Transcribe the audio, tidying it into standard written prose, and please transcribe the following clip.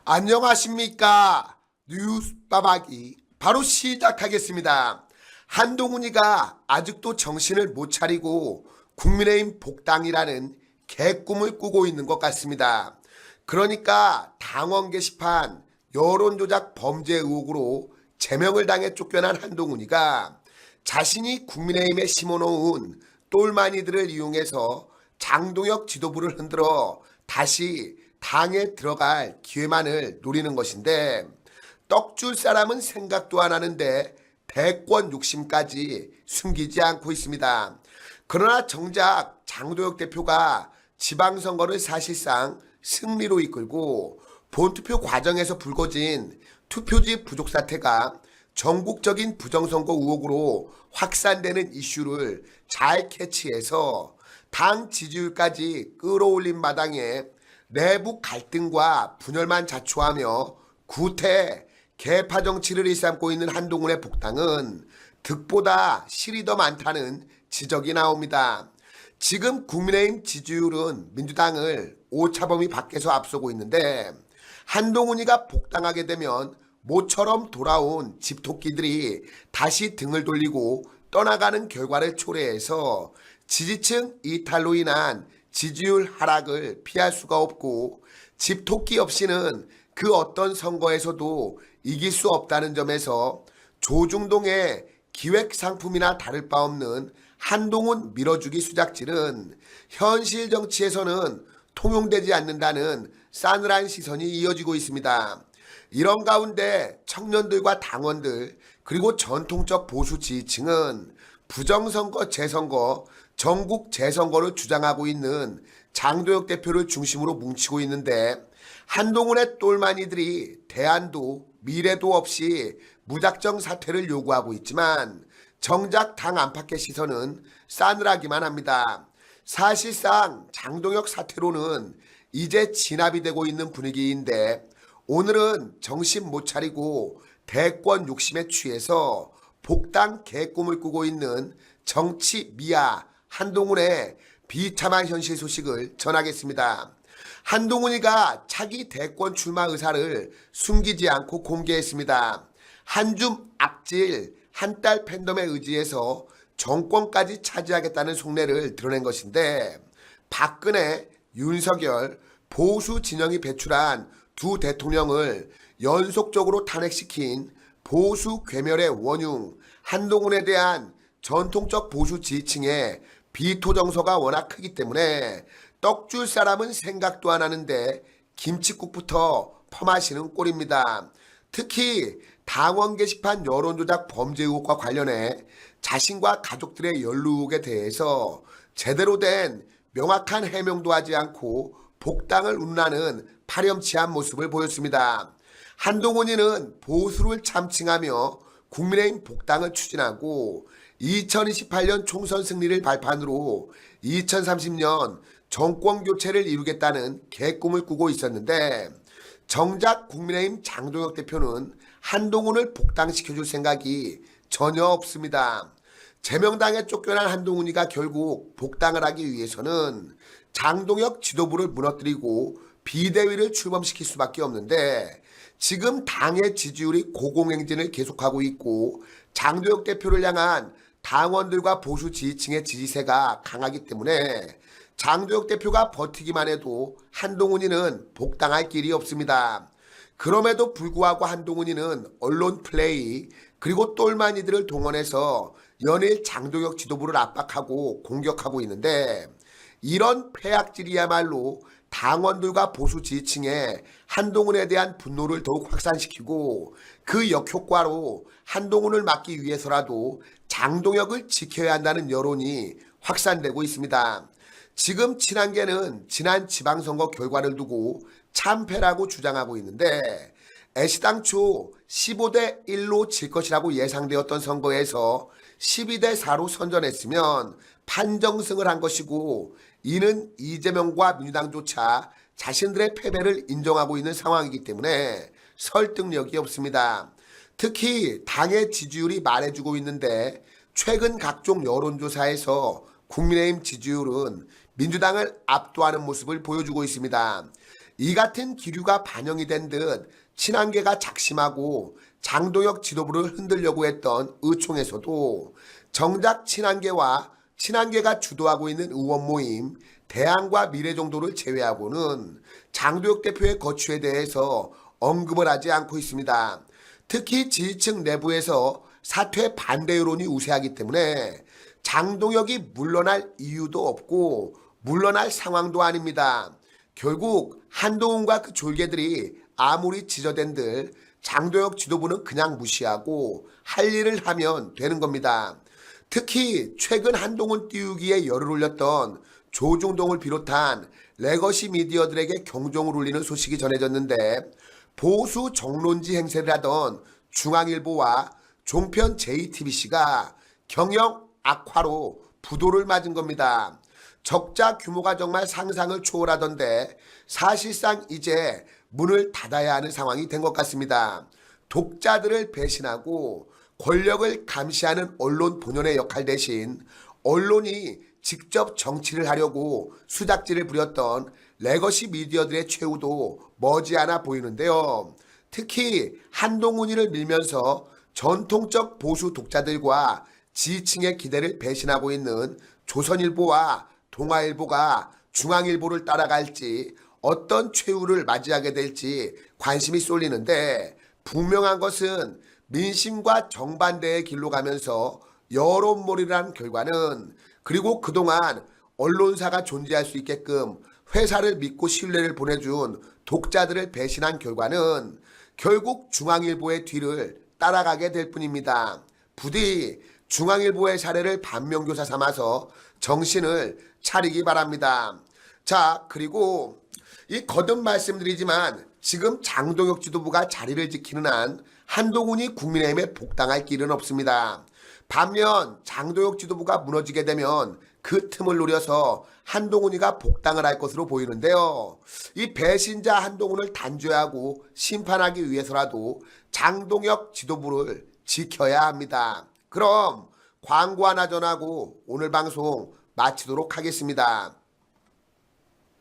안녕하십니까. 뉴스 빠박이 바로 시작하겠습니다. 한동훈이가 아직도 정신을 못 차리고 국민의힘 복당이라는 개꿈을 꾸고 있는 것 같습니다. 그러니까 당원 게시판 여론조작 범죄 의혹으로 제명을 당해 쫓겨난 한동훈이가 자신이 국민의힘에 심어놓은 똘마니들을 이용해서 장동혁 지도부를 흔들어 다시 당에 들어갈 기회만을 노리는 것인데, 떡줄 사람은 생각도 안 하는데 대권 욕심까지 숨기지 않고 있습니다. 그러나 정작 장동혁 대표가 지방선거를 사실상 승리로 이끌고 본투표 과정에서 불거진 투표지 부족 사태가 전국적인 부정선거 의혹으로 확산되는 이슈를 잘 캐치해서 당 지지율까지 끌어올린 마당에 내부 갈등과 분열만 자초하며 구태 개파 정치를 일삼고 있는 한동훈의 복당은 득보다 실이 더 많다는 지적이 나옵니다. 지금 국민의힘 지지율은 민주당을 오차범위 밖에서 앞서고 있는데, 한동훈이가 복당하게 되면 모처럼 돌아온 집토끼들이 다시 등을 돌리고 떠나가는 결과를 초래해서 지지층 이탈로 인한 지지율 하락을 피할 수가 없고, 집토끼 없이는 그 어떤 선거에서도 이길 수 없다는 점에서 조중동의 기획상품이나 다를 바 없는 한동훈 밀어주기 수작질은 현실 정치에서는 통용되지 않는다는 싸늘한 시선이 이어지고 있습니다. 이런 가운데 청년들과 당원들 그리고 전통적 보수 지지층은 부정선거, 재선거, 전국 재선거를 주장하고 있는 장동혁 대표를 중심으로 뭉치고 있는데, 한동훈의 똘마니들이 대안도 미래도 없이 무작정 사퇴를 요구하고 있지만 정작 당 안팎의 시선은 싸늘하기만 합니다. 사실상 장동혁 사퇴로는 이제 진압이 되고 있는 분위기인데, 오늘은 정신 못 차리고 대권 욕심에 취해서 복당 개꿈을 꾸고 있는 정치 미아 한동훈의 비참한 현실 소식을 전하겠습니다. 한동훈이가 차기 대권 출마 의사를 숨기지 않고 공개했습니다. 한줌 악질 한 딸 팬덤에 의지해서 정권까지 차지하겠다는 속내를 드러낸 것인데, 박근혜, 윤석열, 보수 진영이 배출한 두 대통령을 연속적으로 탄핵시킨 보수 괴멸의 원흉 한동훈에 대한 전통적 보수 지지층의 비토 정서가 워낙 크기 때문에 떡줄 사람은 생각도 안 하는데 김칫국부터 퍼마시는 꼴입니다. 특히 당원 게시판 여론조작 범죄 의혹과 관련해 자신과 가족들의 연루 의혹에 대해서 제대로 된 명확한 해명도 하지 않고 복당을 운운하는 파렴치한 모습을 보였습니다. 한동훈이는 보수를 참칭하며 국민의힘 복당을 추진하고 2028년 총선 승리를 발판으로 2030년 정권 교체를 이루겠다는 개꿈을 꾸고 있었는데, 정작 국민의힘 장동혁 대표는 한동훈을 복당시켜줄 생각이 전혀 없습니다. 제명당에 쫓겨난 한동훈이가 결국 복당을 하기 위해서는 장동혁 지도부를 무너뜨리고 비대위를 출범시킬 수밖에 없는데, 지금 당의 지지율이 고공행진을 계속하고 있고 장동혁 대표를 향한 당원들과 보수 지지층의 지지세가 강하기 때문에 장동혁 대표가 버티기만 해도 한동훈이는 복당할 길이 없습니다. 그럼에도 불구하고 한동훈이는 언론 플레이 그리고 똘마니들을 동원해서 연일 장동혁 지도부를 압박하고 공격하고 있는데, 이런 폐악질이야말로 당원들과 보수 지지층의 한동훈에 대한 분노를 더욱 확산시키고, 그 역효과로 한동훈을 막기 위해서라도 장동혁을 지켜야 한다는 여론이 확산되고 있습니다. 지금 친한계는 지난 지방선거 결과를 두고 참패라고 주장하고 있는데, 애시당초 15대 1로 질 것이라고 예상되었던 선거에서 12대 4로 선전했으면 판정승을 한 것이고, 이는 이재명과 민주당조차 자신들의 패배를 인정하고 있는 상황이기 때문에 설득력이 없습니다. 특히 당의 지지율이 말해주고 있는데, 최근 각종 여론조사에서 국민의힘 지지율은 민주당을 압도하는 모습을 보여주고 있습니다. 이 같은 기류가 반영이 된 듯 친한계가 작심하고 장동혁 지도부를 흔들려고 했던 의총에서도 정작 친한계가 주도하고 있는 의원 모임 대안과 미래정도를 제외하고는 장동혁 대표의 거취에 대해서 언급을 하지 않고 있습니다. 특히 지지층 내부에서 사퇴 반대 여론이 우세하기 때문에 장동혁이 물러날 이유도 없고 물러날 상황도 아닙니다. 결국 한동훈과 그 졸개들이 아무리 지저댄들 장동혁 지도부는 그냥 무시하고 할 일을 하면 되는 겁니다. 특히 최근 한동훈 띄우기에 열을 올렸던 조중동을 비롯한 레거시 미디어들에게 경종을 울리는 소식이 전해졌는데 보수 정론지 행세를 하던 중앙일보와 종편 JTBC가 경영 악화로 부도를 맞은 겁니다. 적자 규모가 정말 상상을 초월하던데 사실상 이제 문을 닫아야 하는 상황이 된 것 같습니다. 독자들을 배신하고 권력을 감시하는 언론 본연의 역할 대신 언론이 직접 정치를 하려고 수작질을 부렸던 레거시 미디어들의 최후도 머지않아 보이는데요. 특히 한동훈이를 밀면서 전통적 보수 독자들과 지지층의 기대를 배신하고 있는 조선일보와 동아일보가 중앙일보를 따라갈지 어떤 최후를 맞이하게 될지 관심이 쏠리는데 분명한 것은 민심과 정반대의 길로 가면서 여론몰이라는 결과는 그리고 그동안 언론사가 존재할 수 있게끔 회사를 믿고 신뢰를 보내준 독자들을 배신한 결과는 결국 중앙일보의 뒤를 따라가게 될 뿐입니다. 부디 중앙일보의 사례를 반면교사 삼아서 정신을 차리기 바랍니다. 자, 그리고 이 거듭 말씀드리지만 지금 장동혁 지도부가 자리를 지키는 한 한동훈이 국민의힘에 복당할 길은 없습니다. 반면 장동혁 지도부가 무너지게 되면 그 틈을 노려서 한동훈이가 복당을 할 것으로 보이는데요. 이 배신자 한동훈을 단죄하고 심판하기 위해서라도 장동혁 지도부를 지켜야 합니다. 그럼 광고 하나 전하고 오늘 방송 마치도록 하겠습니다.